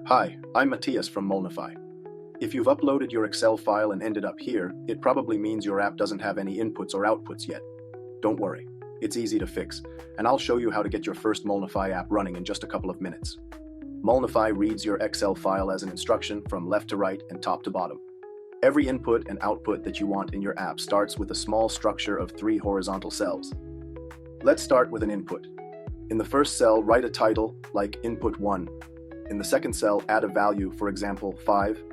Hi, I'm Matthias from Molnify. If you've uploaded your Excel file and ended up here, it probably means your app doesn't have any inputs or outputs yet. Don't worry, it's easy to fix, and I'll show you how to get your first Molnify app running in just a couple of minutes. Molnify reads your Excel file as an instruction from left to right and top to bottom. Every input and output that you want in your app starts with a small structure of 3 horizontal cells. Let's start with an input. In the first cell, write a title like Input 1. In the second cell, add a value, for example, 5.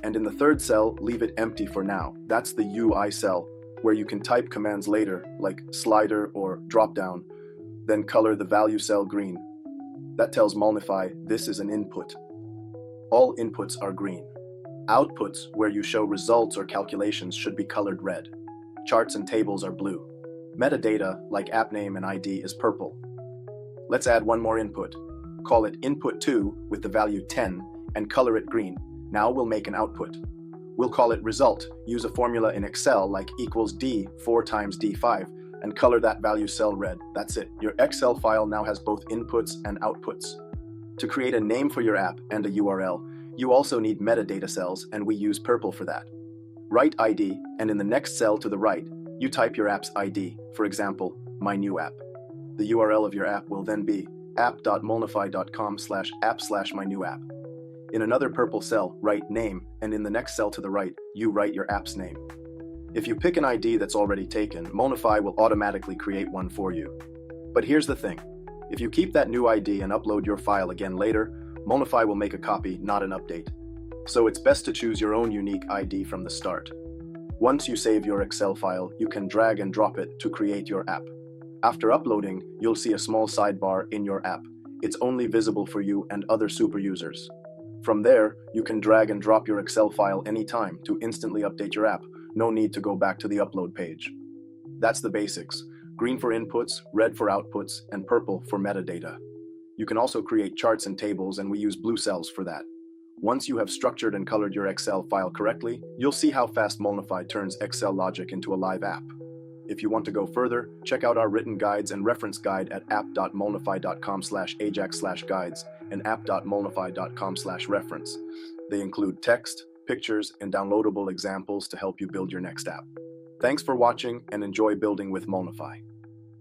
And in the third cell, leave it empty for now. That's the UI cell, where you can type commands later, like slider or dropdown, then color the value cell green. That tells Molnify this is an input. All inputs are green. Outputs, where you show results or calculations, should be colored red. Charts and tables are blue. Metadata, like app name and ID, is purple. Let's add one more input. Call it Input 2 with the value 10 and color it green. Now we'll make an output. We'll call it Result. Use a formula in Excel like equals D 4 times D5 and color that value cell red. That's it. Your Excel file now has both inputs and outputs. To create a name for your app and a URL, you also need metadata cells, and we use purple for that. Write ID, and in the next cell to the right, you type your app's ID, for example, my new app. The URL of your app will then be app.molnify.com/app/my-new-app. In another purple cell, write name, and in the next cell to the right, you write your app's name. If you pick an ID that's already taken, Molnify will automatically create one for you. But here's the thing. If you keep that new ID and upload your file again later, Molnify will make a copy, not an update. So it's best to choose your own unique ID from the start. Once you save your Excel file, you can drag and drop it to create your app. After uploading, you'll see a small sidebar in your app. It's only visible for you and other super users. From there, you can drag and drop your Excel file anytime to instantly update your app. No need to go back to the upload page. That's the basics. Green for inputs, red for outputs, and purple for metadata. You can also create charts and tables, and we use blue cells for that. Once you have structured and colored your Excel file correctly, you'll see how fast Molnify turns Excel logic into a live app. If you want to go further, check out our written guides and reference guide at app.molnify.com/ajax/guides and app.molnify.com/reference. They include text, pictures, and downloadable examples to help you build your next app. Thanks for watching, and enjoy building with Molnify.